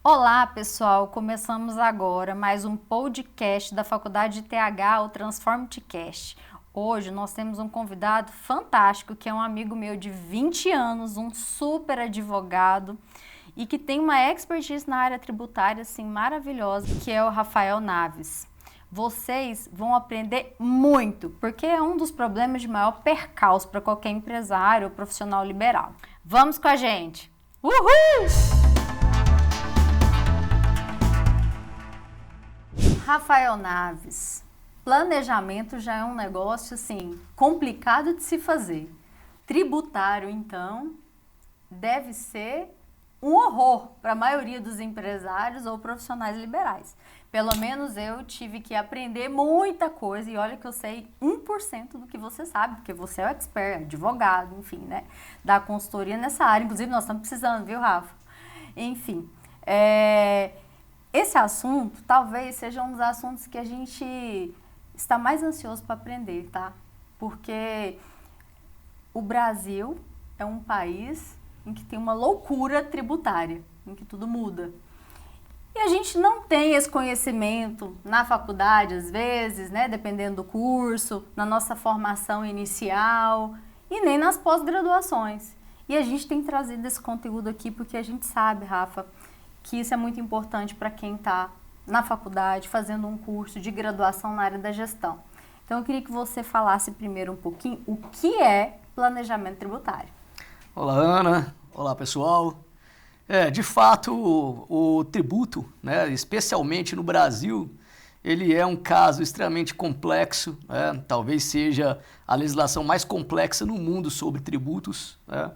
Olá, pessoal! Começamos agora mais um podcast da Faculdade de TH, o Transform-te Cast. Hoje nós temos um convidado fantástico, que é um amigo meu de 20 anos, um super advogado e que tem uma expertise na área tributária assim maravilhosa, que é o Rafael Naves. Vocês vão aprender muito, porque é um dos problemas de maior percalço para qualquer empresário ou profissional liberal. Vamos com a gente! Uhul! Rafael Naves, planejamento já é um negócio assim complicado de se fazer. Tributário, então, deve ser um horror para a maioria dos empresários ou profissionais liberais. Pelo menos eu tive que aprender muita coisa e olha que eu sei 1% do que você sabe, porque você é o expert, advogado, enfim, né? Da consultoria nessa área. Inclusive, nós estamos precisando, viu, Rafa? Enfim, esse assunto talvez seja um dos assuntos que a gente está mais ansioso para aprender, tá? Porque o Brasil é um país em que tem uma loucura tributária, em que tudo muda. E a gente não tem esse conhecimento na faculdade, às vezes, né? Dependendo do curso, na nossa formação inicial e nem nas pós-graduações. E a gente tem trazido esse conteúdo aqui porque a gente sabe, Rafa, que isso é muito importante para quem está na faculdade, fazendo um curso de graduação na área da gestão. Então, eu queria que você falasse primeiro um pouquinho o que é planejamento tributário. Olá, Ana. Olá, pessoal. De fato, o tributo, né, especialmente no Brasil, ele é um caso extremamente complexo, né? Talvez seja a legislação mais complexa no mundo sobre tributos, né?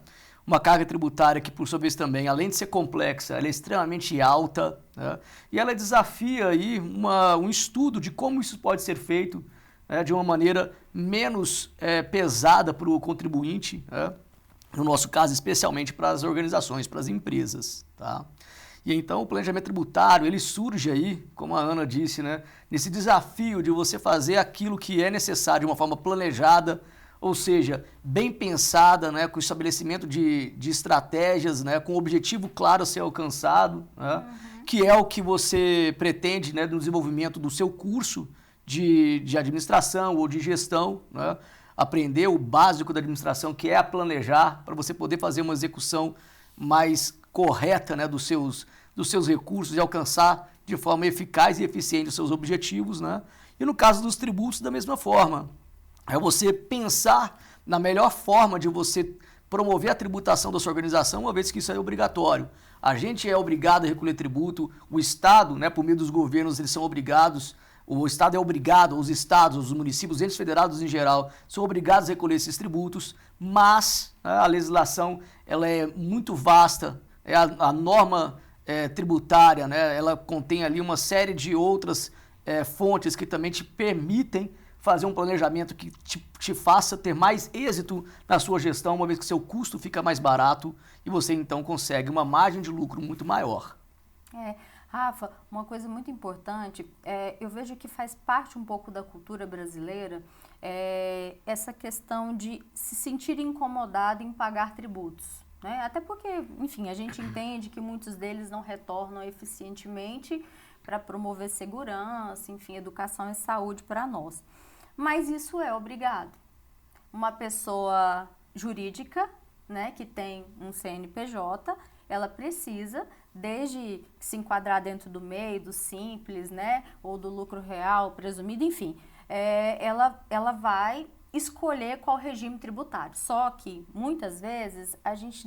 Uma carga tributária que, por sua vez, também, além de ser complexa, ela é extremamente alta, né? E ela desafia aí um estudo de como isso pode ser feito, né, de uma maneira menos pesada para o contribuinte, né? No nosso caso, especialmente para as organizações, para as empresas, tá? E então o planejamento tributário, ele surge aí, como a Ana disse, né, nesse desafio de você fazer aquilo que é necessário de uma forma planejada, ou seja, bem pensada, né, com o estabelecimento de estratégias, né, com um objetivo claro a ser alcançado, né, que é o que você pretende, né, no desenvolvimento do seu curso de administração ou de gestão, né, aprender o básico da administração, que é a planejar, para você poder fazer uma execução mais correta, né, dos seus recursos e alcançar de forma eficaz e eficiente os seus objetivos, né? E no caso dos tributos, da mesma forma. É você pensar na melhor forma de você promover a tributação da sua organização, uma vez que isso é obrigatório. A gente é obrigado a recolher tributo, o Estado, né, por meio dos governos, eles são obrigados. O Estado é obrigado, os estados, os municípios, os entes federados em geral, são obrigados a recolher esses tributos, mas, né, a legislação ela é muito vasta, a norma tributária, né, ela contém ali uma série de outras fontes que também te permitem fazer um planejamento que te faça ter mais êxito na sua gestão, uma vez que seu custo fica mais barato e você então consegue uma margem de lucro muito maior. Rafa, uma coisa muito importante, eu vejo que faz parte um pouco da cultura brasileira essa questão de se sentir incomodado em pagar tributos, né? Até porque, enfim, a gente entende que muitos deles não retornam eficientemente para promover segurança, enfim, educação e saúde para nós. Mas isso é obrigado. Uma pessoa jurídica, né, que tem um CNPJ, ela precisa, desde se enquadrar dentro do MEI, do Simples, né, ou do lucro real presumido, enfim, ela vai escolher qual regime tributário. Só que, muitas vezes, a gente,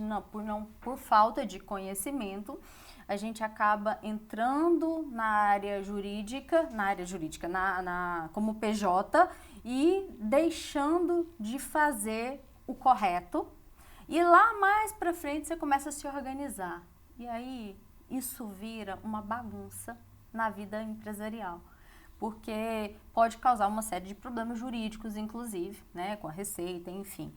por falta de conhecimento, a gente acaba entrando na área jurídica, como PJ, e deixando de fazer o correto. E lá mais pra frente você começa a se organizar. E aí isso vira uma bagunça na vida empresarial. Porque pode causar uma série de problemas jurídicos, inclusive, né, com a receita, enfim.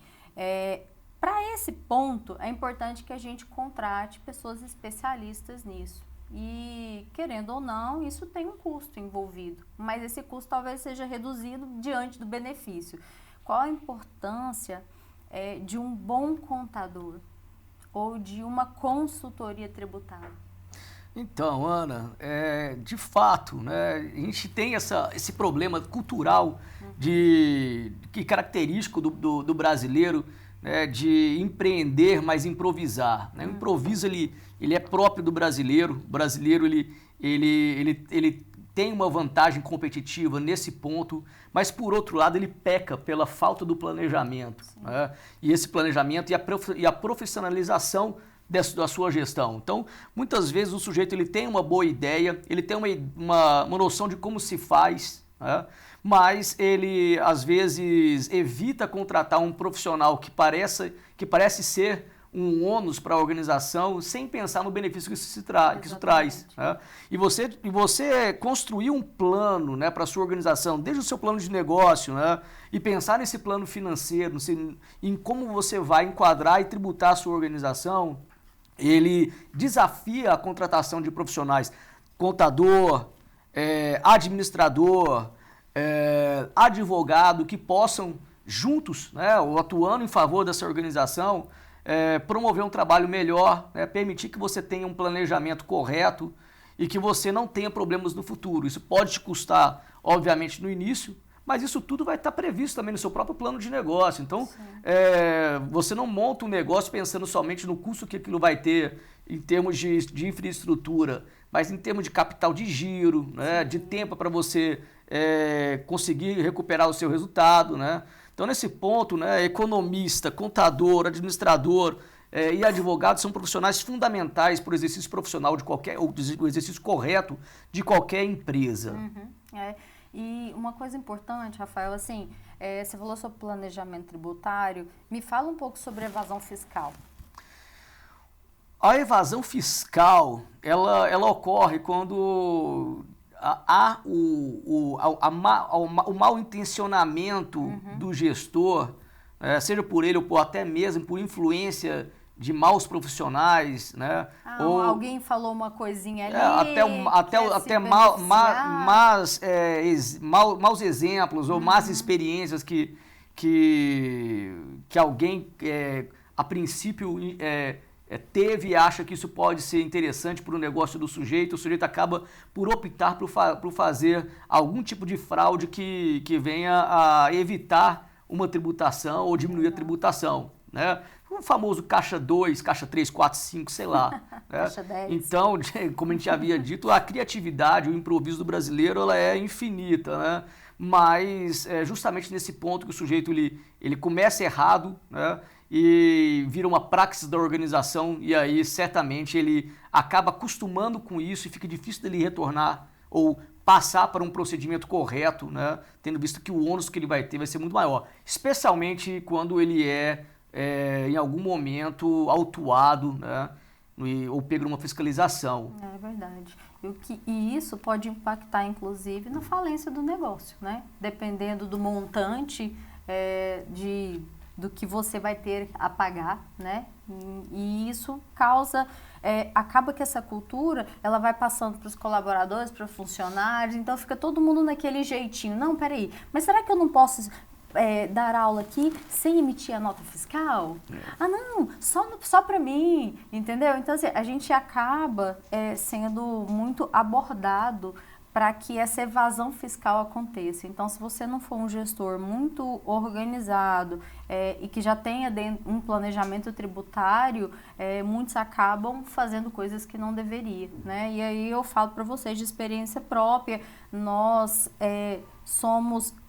Para esse ponto, é importante que a gente contrate pessoas especialistas nisso. E, querendo ou não, isso tem um custo envolvido, mas esse custo talvez seja reduzido diante do benefício. Qual a importância de um bom contador ou de uma consultoria tributária? Então, Ana, de fato, né, a gente tem esse problema cultural que característico do brasileiro, né, de empreender, mas improvisar. Né? O improviso ele é próprio do brasileiro. O brasileiro ele tem uma vantagem competitiva nesse ponto, mas por outro lado ele peca pela falta do planejamento. Né? E esse planejamento e a profissionalização da sua gestão. Então, muitas vezes o sujeito ele tem uma boa ideia, ele tem uma noção de como se faz, né? Mas ele, às vezes, evita contratar um profissional que parece ser um ônus para a organização, sem pensar no benefício que isso traz. Né? E você construir um plano, né, para a sua organização, desde o seu plano de negócio, né, e pensar nesse plano financeiro, em como você vai enquadrar e tributar a sua organização, ele desafia a contratação de profissionais, contador, administrador, advogado, que possam juntos, né, ou atuando em favor dessa organização, promover um trabalho melhor, né, permitir que você tenha um planejamento correto e que você não tenha problemas no futuro. Isso pode te custar, obviamente, no início, mas isso tudo vai estar previsto também no seu próprio plano de negócio. Então, você não monta um negócio pensando somente no custo que aquilo vai ter em termos de infraestrutura, mas em termos de capital de giro, né, de tempo para você conseguir recuperar o seu resultado. Né? Então, nesse ponto, né, economista, contador, administrador e advogado são profissionais fundamentais para o exercício profissional o exercício correto de qualquer empresa. E uma coisa importante, Rafael, assim, você falou sobre planejamento tributário, me fala um pouco sobre evasão fiscal. A evasão fiscal, ela ocorre quando há o mal intencionamento do gestor, seja por ele ou até mesmo por influência de maus profissionais, né? Ou alguém falou uma coisinha ali, até maus exemplos ou más experiências que alguém a princípio teve e acha que isso pode ser interessante para o negócio do sujeito. O sujeito acaba por optar por fazer algum tipo de fraude que venha a evitar uma tributação ou diminuir a tributação, né? O famoso caixa 2, caixa 3, 4, 5, sei lá. Né? Caixa 10. Então, como a gente havia dito, a criatividade, o improviso do brasileiro, ela é infinita, né? Mas é justamente nesse ponto que o sujeito ele começa errado, né? E vira uma praxis da organização, e aí certamente ele acaba acostumando com isso e fica difícil dele retornar ou passar para um procedimento correto, né? Tendo visto que o ônus que ele vai ter vai ser muito maior, especialmente quando ele em algum momento autuado, né? Ou pego numa fiscalização. É verdade. E isso pode impactar, inclusive, na falência do negócio, né? Dependendo do montante do que você vai ter a pagar, né? E isso acaba que essa cultura, ela vai passando para os colaboradores, para os funcionários, então fica todo mundo naquele jeitinho. Não, peraí, mas será que eu não posso dar aula aqui sem emitir a nota fiscal? Ah, não, só para mim, entendeu? Então, assim, a gente acaba sendo muito abordado para que essa evasão fiscal aconteça. Então, se você não for um gestor muito organizado e que já tenha um planejamento tributário, muitos acabam fazendo coisas que não deveria, né? E aí eu falo para vocês de experiência própria, nós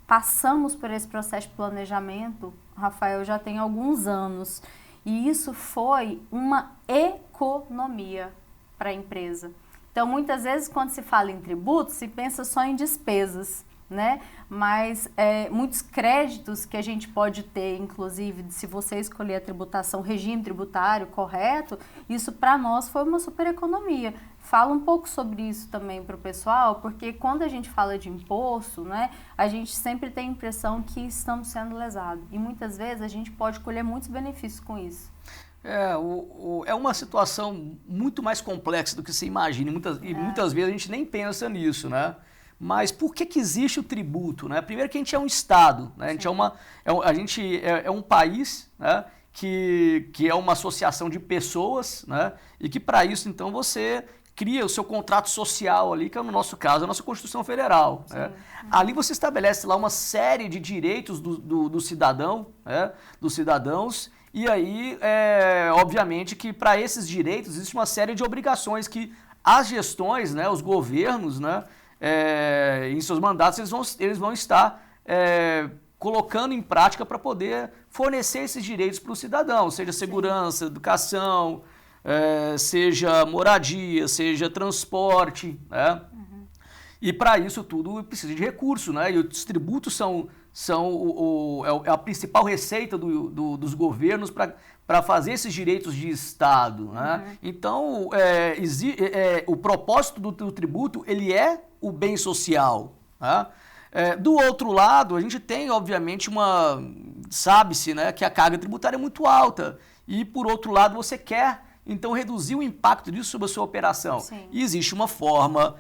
passamos por esse processo de planejamento, Rafael, já tem alguns anos, e isso foi uma economia para a empresa. Então, muitas vezes, quando se fala em tributos, se pensa só em despesas, né? Mas muitos créditos que a gente pode ter, inclusive, se você escolher a tributação, o regime tributário correto, isso para nós foi uma super economia. Fala um pouco sobre isso também para o pessoal, porque quando a gente fala de imposto, né, a gente sempre tem a impressão que estamos sendo lesados. E muitas vezes a gente pode colher muitos benefícios com isso. É uma situação muito mais complexa do que você imagina, e muitas vezes a gente nem pensa nisso, né? Mas por que existe o tributo, né? Primeiro que a gente é um Estado, né? A gente é um país, né? Que é uma associação de pessoas, né? E que para isso, então, você cria o seu contrato social ali, que é no nosso caso a nossa Constituição Federal. Né? Ali você estabelece lá uma série de direitos do cidadão, né? Dos cidadãos, e aí, obviamente, que para esses direitos existe uma série de obrigações que as gestões, né, os governos, né, em seus mandatos, eles vão estar colocando em prática para poder fornecer esses direitos para o cidadão, seja segurança, educação, seja moradia, seja transporte, né? E para isso tudo precisa de recurso, né? E os tributos são a principal receita dos governos para fazer esses direitos de Estado, né? Então, o propósito do tributo, ele é o bem social, né? Do outro lado, a gente tem, obviamente, sabe-se, né, que a carga tributária é muito alta e, por outro lado, você quer, então, reduzir o impacto disso sobre a sua operação. Sim. E existe uma forma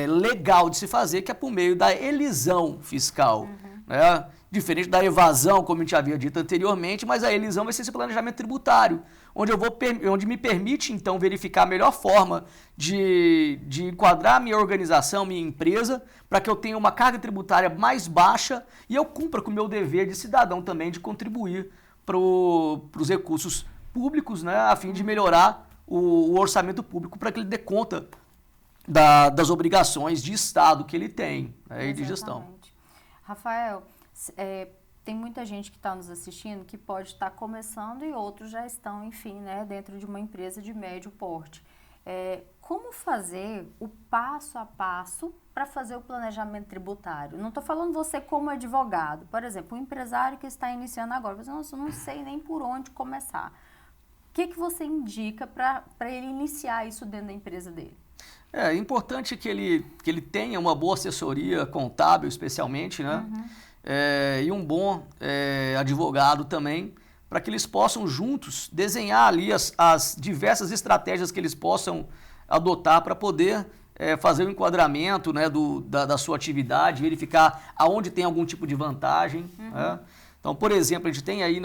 legal de se fazer, que é por meio da elisão fiscal, né? Diferente da evasão, como a gente havia dito anteriormente, mas a elisão vai ser esse planejamento tributário, onde me permite, então, verificar a melhor forma de enquadrar minha organização, minha empresa, para que eu tenha uma carga tributária mais baixa e eu cumpra com o meu dever de cidadão também de contribuir para os recursos públicos, né, a fim de melhorar o orçamento público para que ele dê conta das obrigações de Estado que ele tem, né, e de gestão. Rafael, tem muita gente que está nos assistindo que pode estar começando e outros já estão, enfim, né, dentro de uma empresa de médio porte. Como fazer o passo a passo para fazer o planejamento tributário? Não estou falando você como advogado. Por exemplo, um empresário que está iniciando agora, você não sei nem por onde começar. O que você indica para ele iniciar isso dentro da empresa dele? É importante que ele tenha uma boa assessoria contábil, especialmente, né? E um bom advogado também, para que eles possam juntos desenhar ali as diversas estratégias que eles possam adotar para poder fazer o enquadramento, né, da sua atividade, verificar aonde tem algum tipo de vantagem. Né? Então, por exemplo, a gente tem aí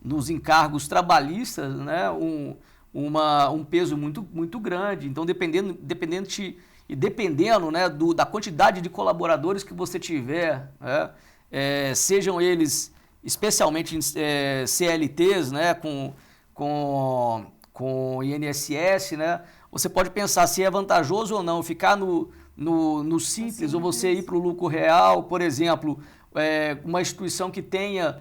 nos encargos trabalhistas, né, um peso muito, muito grande. Então, dependendo, né, da quantidade de colaboradores que você tiver, né, sejam eles especialmente CLTs, né, com INSS, né, você pode pensar se é vantajoso ou não ficar no simples ou você ir para o lucro real. Por exemplo, uma instituição que tenha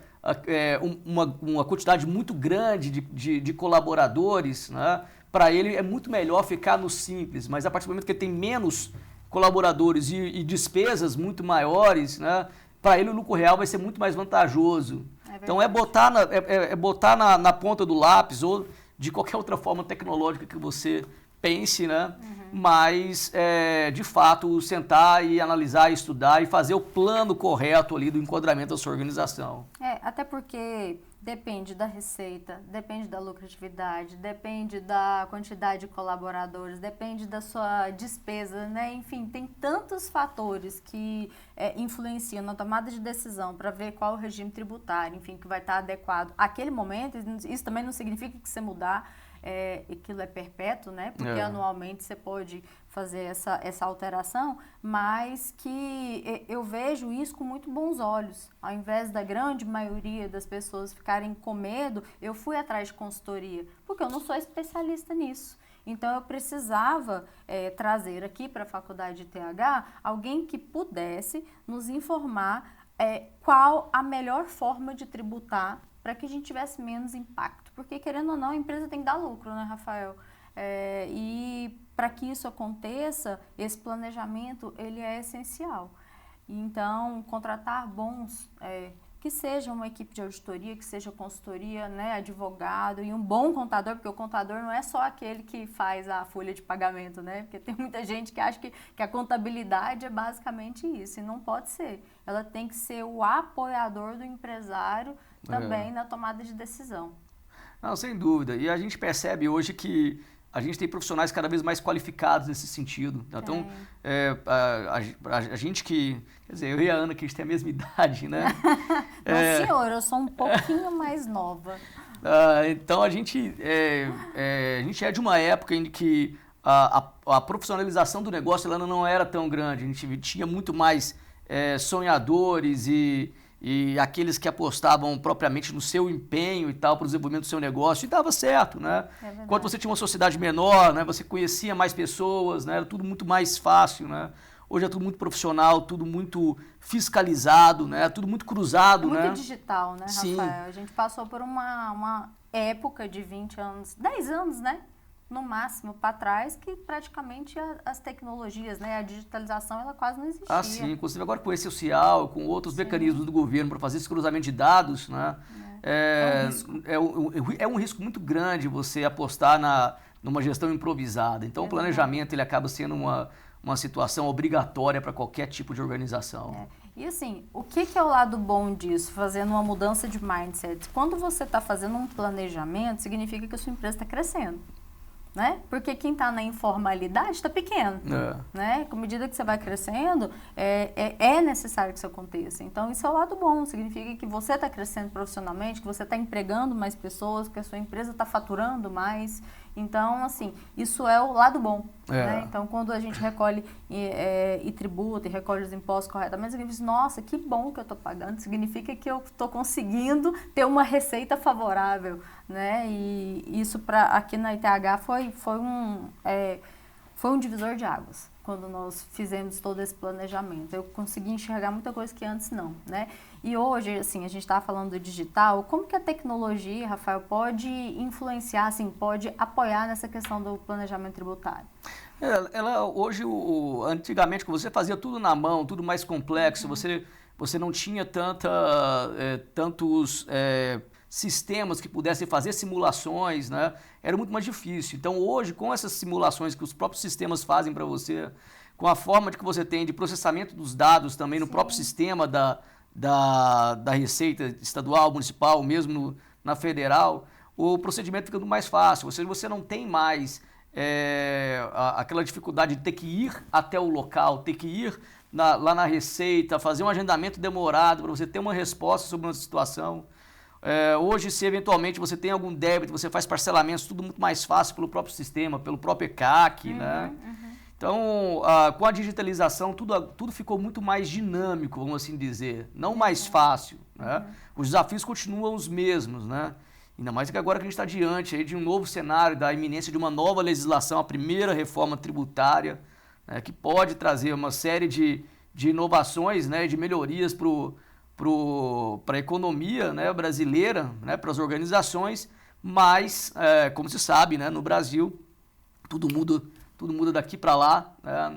uma quantidade muito grande de colaboradores, né? Para ele é muito melhor ficar no simples, mas a partir do momento que ele tem menos colaboradores e despesas muito maiores, né? Para ele o lucro real vai ser muito mais vantajoso. Então botar na ponta do lápis ou de qualquer outra forma tecnológica que você pense, né? Mas, de fato, sentar e analisar, estudar e fazer o plano correto ali do enquadramento da sua organização. Até porque depende da receita, depende da lucratividade, depende da quantidade de colaboradores, depende da sua despesa, né? Enfim, tem tantos fatores que influenciam na tomada de decisão para ver qual o regime tributário, enfim, que vai estar adequado àquele momento. Isso também não significa que você mudar aquilo é perpétuo, né? Porque anualmente você pode fazer essa alteração, mas que eu vejo isso com muito bons olhos. Ao invés da grande maioria das pessoas ficarem com medo, eu fui atrás de consultoria, porque eu não sou especialista nisso. Então, eu precisava trazer aqui para a faculdade de TH alguém que pudesse nos informar qual a melhor forma de tributar para que a gente tivesse menos impacto. Porque, querendo ou não, a empresa tem que dar lucro, né, Rafael? E para que isso aconteça, esse planejamento ele é essencial. Então, contratar bons, que seja uma equipe de auditoria, que seja consultoria, né, advogado e um bom contador, porque o contador não é só aquele que faz a folha de pagamento, né? Porque tem muita gente que acha que a contabilidade é basicamente isso, e não pode ser. Ela tem que ser o apoiador do empresário também na tomada de decisão. Não, sem dúvida. E a gente percebe hoje que a gente tem profissionais cada vez mais qualificados nesse sentido. Então, a gente que... Quer dizer, eu e a Ana, que a gente tem a mesma idade, né? Não, senhor, eu sou um pouquinho mais nova. Então a gente é de uma época em que a profissionalização do negócio ela não era tão grande. A gente tinha muito mais sonhadores e aqueles que apostavam propriamente no seu empenho e tal para o desenvolvimento do seu negócio, e dava certo, né? Enquanto você tinha uma sociedade menor, né, você conhecia mais pessoas, né, era tudo muito mais fácil, né? Hoje é tudo muito profissional, tudo muito fiscalizado, né? Tudo muito cruzado, muito, né? Muito digital, né, Sim. Rafael? A gente passou por uma época de 20 anos, 10 anos, né? No máximo, para trás, que praticamente as tecnologias, né? A digitalização, ela quase não existia. Ah, sim. Inclusive agora com esse social, com outros mecanismos do governo para fazer esse cruzamento de dados, né? É um risco muito grande você apostar numa gestão improvisada. Então, o planejamento ele acaba sendo uma situação obrigatória para qualquer tipo de organização. E assim, o que é o lado bom disso, fazendo uma mudança de mindset? Quando você está fazendo um planejamento, significa que a sua empresa está crescendo. Né? Porque quem está na informalidade está pequeno, né? Com medida que você vai crescendo, é necessário que isso aconteça. Então, isso é o lado bom, significa que você está crescendo profissionalmente, que você está empregando mais pessoas, que a sua empresa está faturando mais. Então, assim, isso é o lado bom, né? Então, quando a gente recolhe e tributa e recolhe os impostos corretamente, significa, nossa, que bom que eu estou pagando, significa que eu estou conseguindo ter uma receita favorável, né? E isso aqui na ITH foi um divisor de águas, quando nós fizemos todo esse planejamento. Eu consegui enxergar muita coisa que antes não, né? E hoje, assim, a gente estava falando do digital, como que a tecnologia, Rafael, pode influenciar, assim, pode apoiar nessa questão do planejamento tributário? Hoje, antigamente, quando você fazia tudo na mão, tudo mais complexo, você não tinha tantos sistemas que pudessem fazer simulações, né? Era muito mais difícil. Então, hoje, com essas simulações que os próprios sistemas fazem para você, com a forma de que você tem de processamento dos dados também no próprio sistema da Receita Estadual, Municipal, mesmo na Federal, o procedimento fica muito mais fácil. Você não tem mais aquela dificuldade de ter que ir até o local, ter que ir lá na Receita, fazer um agendamento demorado para você ter uma resposta sobre uma situação. Hoje, se eventualmente você tem algum débito, você faz parcelamentos, tudo muito mais fácil pelo próprio sistema, pelo próprio ECAC, né? Então, com a digitalização, tudo ficou muito mais dinâmico, vamos assim dizer, não mais fácil, né? Os desafios continuam os mesmos, né? Ainda mais que agora que a gente está diante aí de um novo cenário, da iminência de uma nova legislação, a primeira reforma tributária, né, que pode trazer uma série de inovações, né, de melhorias para a economia, né, brasileira, né, para as organizações, mas, como se sabe, né, no Brasil, tudo muda daqui para lá, né?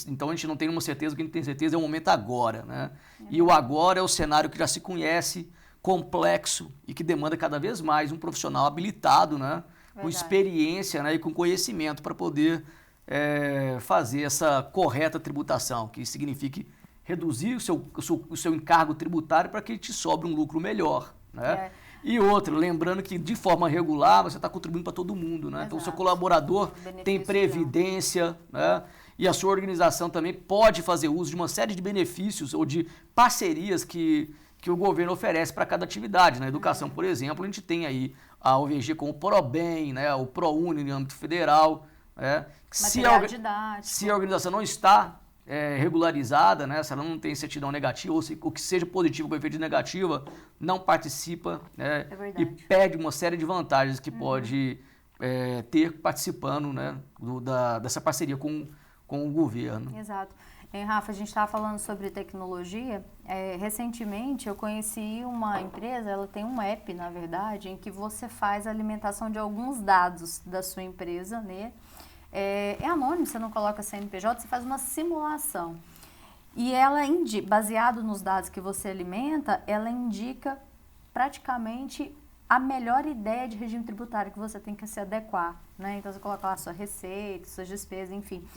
Então a gente não tem uma certeza, o que a gente tem certeza é o momento agora, né? E o agora é o cenário que já se conhece, complexo e que demanda cada vez mais um profissional habilitado, né? Com experiência, né, e com conhecimento para poder fazer essa correta tributação, que signifique reduzir o seu encargo tributário para que te sobre um lucro melhor, né? E outro, lembrando que de forma regular você está contribuindo para todo mundo, né? Então o seu colaborador tem previdência, né? E a sua organização também pode fazer uso de uma série de benefícios ou de parcerias que o governo oferece para cada atividade. Na educação, por exemplo, a gente tem aí a OVG com o ProBem, né? O ProUni no âmbito federal, né? Se a organização não está regularizada, né? Se ela não tem certidão negativa, ou o que seja positivo com efeito negativa, não participa, né? E perde uma série de vantagens que pode ter participando, né? Dessa parceria com o governo. Exato. Rafa, a gente estava falando sobre tecnologia. Recentemente eu conheci uma empresa, ela tem um app, na verdade, em que você faz a alimentação de alguns dados da sua empresa, né? É anônimo, você não coloca CNPJ, você faz uma simulação. E ela, baseado nos dados que você alimenta, ela indica praticamente a melhor ideia de regime tributário que você tem que se adequar, né? Então, você coloca lá a sua receita, suas despesas, enfim.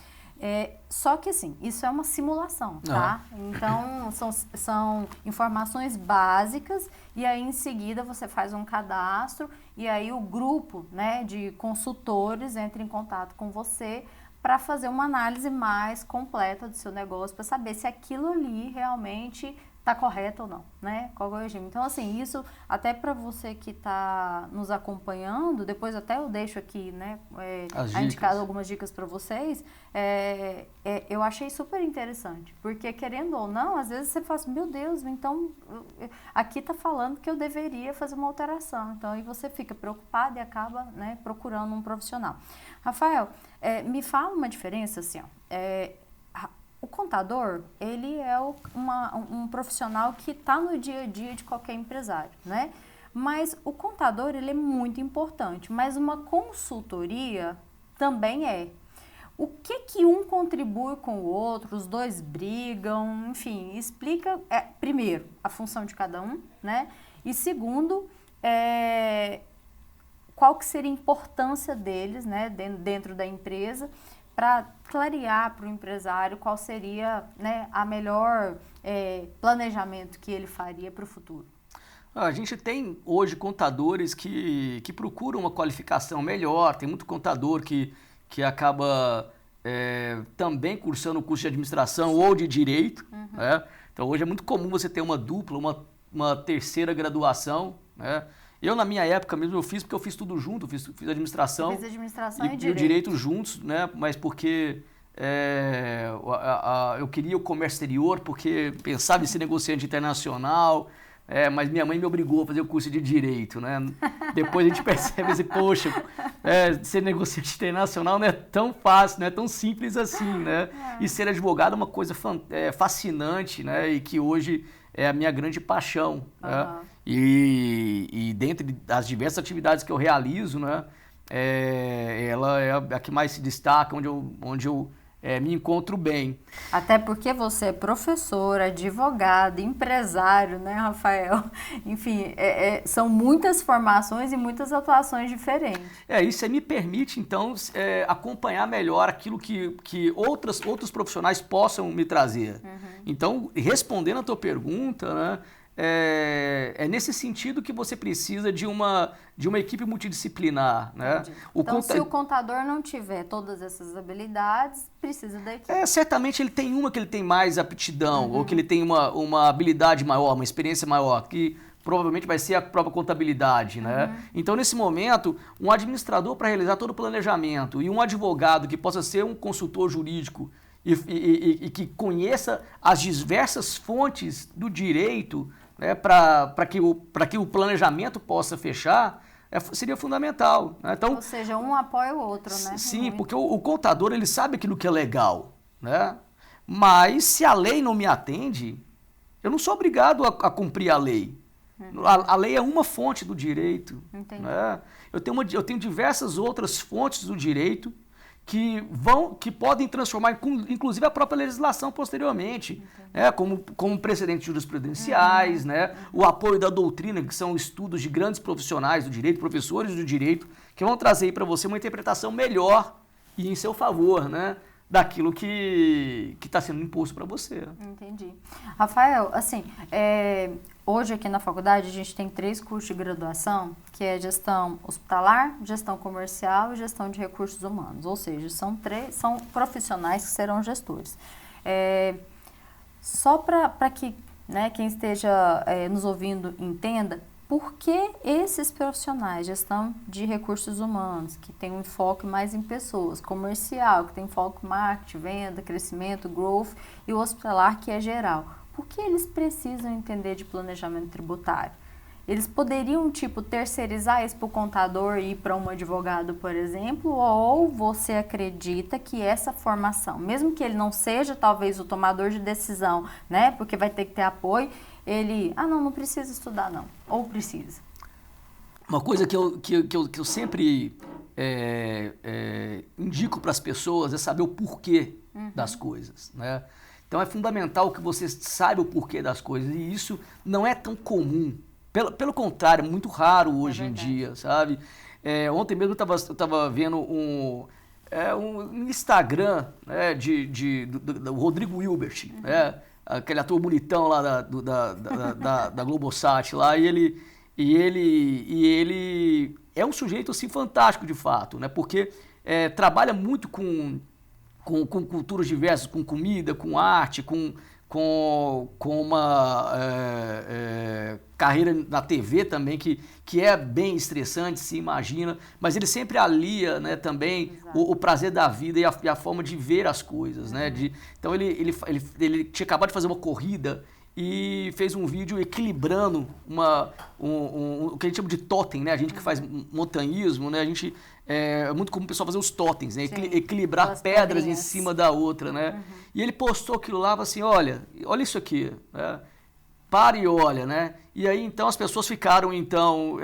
Só que, assim, isso é uma simulação, tá? Então, são informações básicas e aí, em seguida, você faz um cadastro e aí o grupo, né, de consultores entra em contato com você para fazer uma análise mais completa do seu negócio, para saber se aquilo ali realmente tá correto ou não, né? Qual é o regime? Então, assim, isso até para você que está nos acompanhando, depois até eu deixo aqui, né, indicado algumas dicas para vocês, eu achei super interessante, porque querendo ou não, às vezes você fala assim, meu Deus, então aqui tá falando que eu deveria fazer uma alteração, então aí você fica preocupado e acaba, né, procurando um profissional. Rafael, me fala uma diferença, assim, ó, o contador, ele é um profissional que está no dia a dia de qualquer empresário, né? Mas o contador, ele é muito importante, mas uma consultoria também é. O que um contribui com o outro, os dois brigam, enfim, explica, primeiro, a função de cada um, né? E segundo, qual que seria a importância deles, né, dentro da empresa, para clarear para o empresário qual seria, né, a melhor planejamento que ele faria para o futuro. A gente tem hoje contadores que procuram uma qualificação melhor, tem muito contador que acaba também cursando o curso de administração ou de direito. Né? Então hoje é muito comum você ter uma dupla, uma terceira graduação, né? Eu, na minha época mesmo, eu fiz porque eu fiz tudo junto, fiz administração, e o direito juntos, né? Mas porque eu queria o comércio exterior, porque pensava em ser negociante internacional, mas minha mãe me obrigou a fazer o curso de direito, né? Depois a gente percebe assim, poxa, ser negociante internacional não é tão fácil, não é tão simples assim, né? E ser advogado é uma coisa fascinante, né? E que hoje é a minha grande paixão, né? E dentre as diversas atividades que eu realizo, né, ela é a que mais se destaca, onde eu me encontro bem. Até porque você é professor, advogado, empresário, né, Rafael? Enfim, são muitas formações e muitas atuações diferentes. Isso aí me permite, então, acompanhar melhor aquilo que outros profissionais possam me trazer. Então, respondendo a tua pergunta, né, é nesse sentido que você precisa de uma equipe multidisciplinar, né? Então, se o contador não tiver todas essas habilidades, precisa da equipe. Certamente ele tem uma que ele tem mais aptidão, ou que ele tem uma habilidade maior, uma experiência maior, que provavelmente vai ser a própria contabilidade, né? Então, nesse momento, um administrador para realizar todo o planejamento e um advogado que possa ser um consultor jurídico e que conheça as diversas fontes do direito, né, para que o planejamento possa fechar, seria fundamental. Né? Então, ou seja, um apoia o outro, né? Sim, porque o contador ele sabe aquilo que é legal, né? Mas se a lei não me atende, eu não sou obrigado a cumprir a lei. A lei é uma fonte do direito. Né? Eu tenho diversas outras fontes do direito que podem transformar, inclusive, a própria legislação posteriormente, né? como precedentes jurisprudenciais, né? O apoio da doutrina, que são estudos de grandes profissionais do direito, professores do direito, que vão trazer para você uma interpretação melhor e em seu favor, né? Daquilo que está sendo imposto para você. Entendi. Rafael, assim, hoje aqui na faculdade a gente tem 3 cursos de graduação, que é gestão hospitalar, gestão comercial e gestão de recursos humanos. Ou seja, são profissionais que serão gestores. Só para que, né, quem esteja nos ouvindo entenda, por que esses profissionais, gestão de recursos humanos, que tem um enfoque mais em pessoas, comercial, que tem foco em marketing, venda, crescimento, growth, e o hospitalar, que é geral, por que eles precisam entender de planejamento tributário? Eles poderiam, terceirizar isso para o contador e ir para um advogado, por exemplo, ou você acredita que essa formação, mesmo que ele não seja talvez o tomador de decisão, né, porque vai ter que ter apoio, ele, não precisa estudar não, ou precisa? Uma coisa que eu sempre indico para as pessoas é saber o porquê das coisas, né? Então é fundamental que você saiba o porquê das coisas, e isso não é tão comum. Pelo contrário, é muito raro hoje em dia, sabe? Ontem mesmo eu estava vendo um Instagram, né, do Rodrigo Hilbert, né? Aquele ator bonitão lá da Globosat lá, e ele é um sujeito assim fantástico de fato, né? Porque trabalha muito com culturas diversas, com comida, com arte, com com uma carreira na TV também, que é bem estressante, se imagina, mas ele sempre alia, né, também o prazer da vida e a forma de ver as coisas, né? Então ele tinha acabado de fazer uma corrida e fez um vídeo equilibrando o que a gente chama de totem, né? A gente que faz montanhismo, né? A gente é muito comum o pessoal fazer os totens, né? Equilibrar aquelas pedras em pedrinhas. cima da outra, né? E ele postou aquilo lá, assim, olha isso aqui, né? Para e olha, né? E aí então as pessoas ficaram então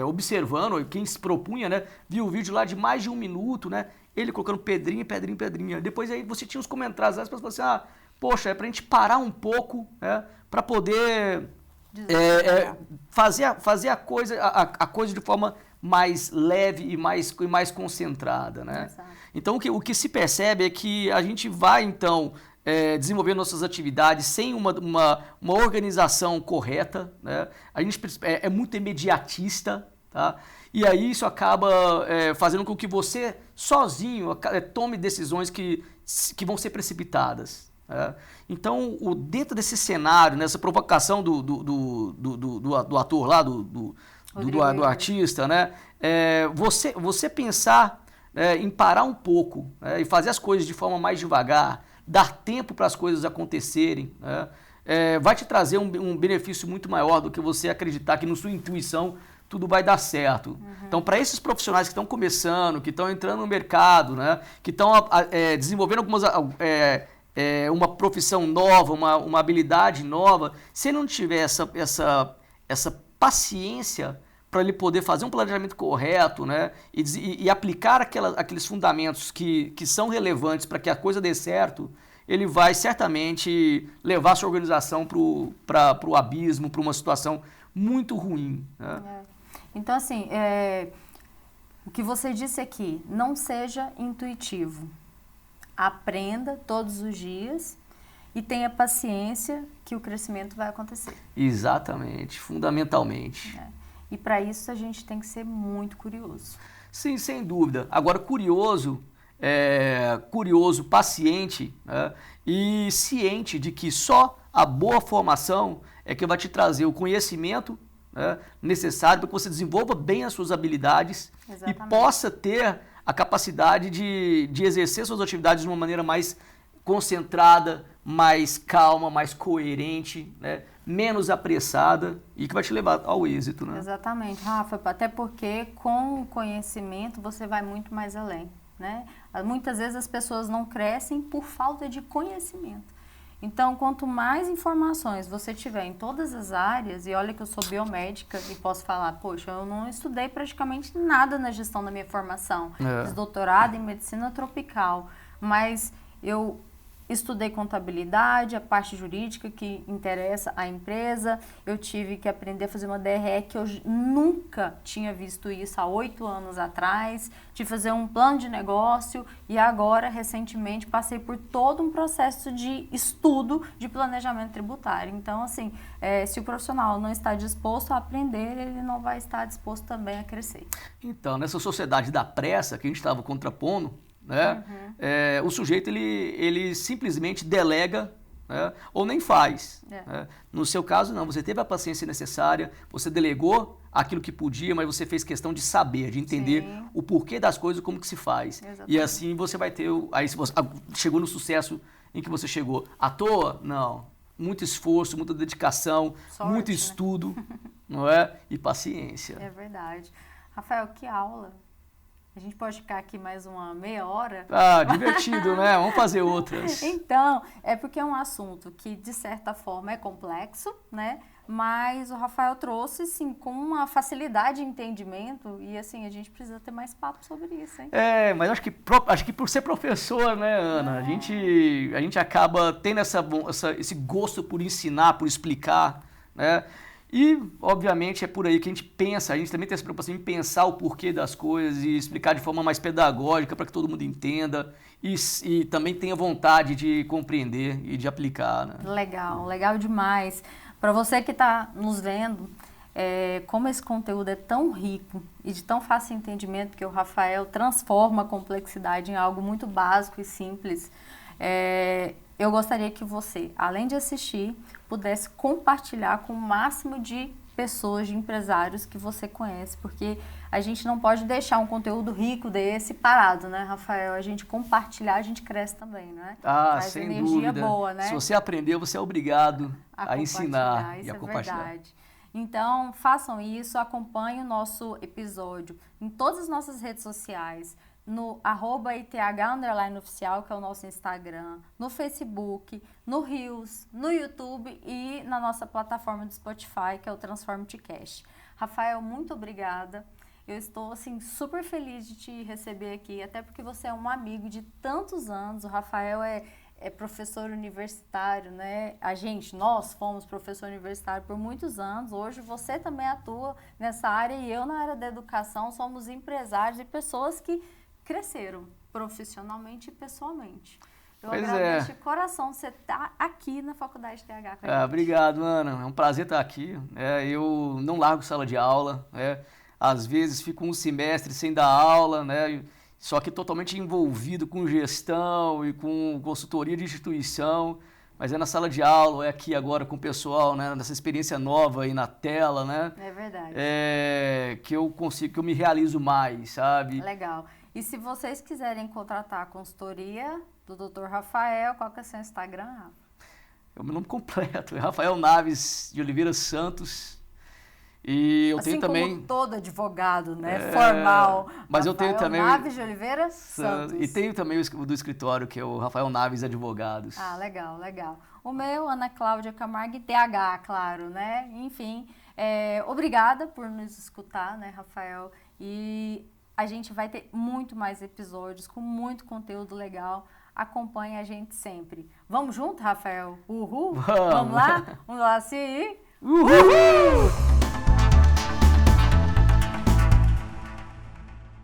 observando, quem se propunha, né? Viu o vídeo lá de mais de 1 minuto, né? Ele colocando pedrinha, pedrinha, pedrinha. Depois aí você tinha os comentários, as pessoas falaram assim, poxa, é pra gente parar um pouco, né? Para poder fazer a coisa de forma mais leve e mais concentrada, né? Exato. Então o que se percebe é que a gente vai então desenvolver nossas atividades sem uma organização correta, né? A gente é muito imediatista, tá? E aí isso acaba fazendo com que você sozinho tome decisões que vão ser precipitadas. Então, dentro desse cenário, nessa provocação do ator lá, do artista, né? Você pensar em parar um pouco, e fazer as coisas de forma mais devagar, dar tempo para as coisas acontecerem, né? Vai te trazer um benefício muito maior do que você acreditar que na sua intuição tudo vai dar certo. Então, para esses profissionais que estão começando, que estão entrando no mercado, né? Que estão desenvolvendo uma profissão nova, uma habilidade nova, se ele não tiver essa paciência para ele poder fazer um planejamento correto, né, e aplicar aqueles fundamentos que são relevantes para que a coisa dê certo, ele vai certamente levar a sua organização para o abismo, para uma situação muito ruim, né? Então, assim, o que você disse aqui, não seja intuitivo. Aprenda todos os dias e tenha paciência que o crescimento vai acontecer. Exatamente, fundamentalmente. E para isso a gente tem que ser muito curioso. Sim, sem dúvida. Agora, curioso, paciente, né, e ciente de que só a boa formação é que vai te trazer o conhecimento, né, necessário para que você desenvolva bem as suas habilidades. Exatamente. E possa ter a capacidade de exercer suas atividades de uma maneira mais concentrada, mais calma, mais coerente, né? Menos apressada e que vai te levar ao êxito, né? Exatamente, Rafa, até porque com o conhecimento você vai muito mais além, né? Muitas vezes as pessoas não crescem por falta de conhecimento. Então, quanto mais informações você tiver em todas as áreas, e olha que eu sou biomédica e posso falar, poxa, eu não estudei praticamente nada na gestão da minha formação, fiz doutorado em medicina tropical, mas eu estudei contabilidade, a parte jurídica que interessa à empresa, eu tive que aprender a fazer uma DRE que eu nunca tinha visto isso há 8 anos atrás, de fazer um plano de negócio e agora, recentemente, passei por todo um processo de estudo de planejamento tributário. Então, assim, se o profissional não está disposto a aprender, ele não vai estar disposto também a crescer. Então, nessa sociedade da pressa que a gente estava contrapondo, né? O sujeito ele simplesmente delega, né? Ou nem faz. Né? No seu caso, não. Você teve a paciência necessária, você delegou aquilo que podia, mas você fez questão de saber, de entender o porquê das coisas, como que se faz. Exatamente. E assim você vai ter... Aí você chegou no sucesso em que você chegou. À toa? Não. Muito esforço, muita dedicação, sorte, muito estudo, né? Não é? E paciência. É verdade. Rafael, que aula! A gente pode ficar aqui mais uma meia hora? Ah, divertido, né? Vamos fazer outras. Então, porque é um assunto que, de certa forma, é complexo, né? Mas o Rafael trouxe, sim, com uma facilidade de entendimento e, assim, a gente precisa ter mais papo sobre isso, hein? Mas acho que por ser professor, né, Ana? A gente acaba tendo esse gosto por ensinar, por explicar, né? E, obviamente, é por aí que a gente também tem essa preocupação em pensar o porquê das coisas e explicar de forma mais pedagógica para que todo mundo entenda e também tenha vontade de compreender e de aplicar, né? Legal demais. Para você que está nos vendo, como esse conteúdo é tão rico e de tão fácil entendimento que o Rafael transforma a complexidade em algo muito básico e simples, Eu gostaria que você, além de assistir, pudesse compartilhar com o máximo de pessoas, de empresários que você conhece, porque a gente não pode deixar um conteúdo rico desse parado, né, Rafael? A gente compartilhar, a gente cresce também, né? Ah, sem energia dúvida. boa, né? Se você aprender, você é obrigado a ensinar e a compartilhar. Verdade. Então, façam isso, acompanhem o nosso episódio em todas as nossas redes sociais, no @ith_oficial, que é o nosso Instagram, no Facebook, no Reels, no YouTube e na nossa plataforma do Spotify, que é o Transform-te Cash. Rafael, muito obrigada. Eu estou, assim, super feliz de te receber aqui, até porque você é um amigo de tantos anos. O Rafael é professor universitário, né? Nós fomos professor universitário por muitos anos. Hoje você também atua nessa área e eu na área da educação. Somos empresários e pessoas que cresceram profissionalmente e pessoalmente. Eu agradeço de coração você estar aqui na Faculdade TH com a gente. Obrigado, Ana. É um prazer estar aqui. Eu não largo sala de aula. Às vezes fico um semestre sem dar aula, né? Só que totalmente envolvido com gestão e com consultoria de instituição. Mas é na sala de aula, é aqui agora com o pessoal, né? Nessa experiência nova aí na tela, né? É verdade. Que eu me realizo mais, sabe? Legal. E se vocês quiserem contratar a consultoria do Dr. Rafael, qual que é o seu Instagram, Rafa? É o meu nome completo, é Rafael Naves de Oliveira Santos. E eu tenho também... como todo advogado, né? Formal. Mas Rafael eu tenho também... Naves de Oliveira Santos. E tenho também o do escritório, que é o Rafael Naves Advogados. Ah, legal, legal. O meu, Ana Cláudia Camargo e TH, claro, né? Enfim, obrigada por nos escutar, né, Rafael? E a gente vai ter muito mais episódios com muito conteúdo legal. Acompanhe a gente sempre. Vamos junto, Rafael? Uhul? Vamos lá? Vamos lá, sim. Uhul!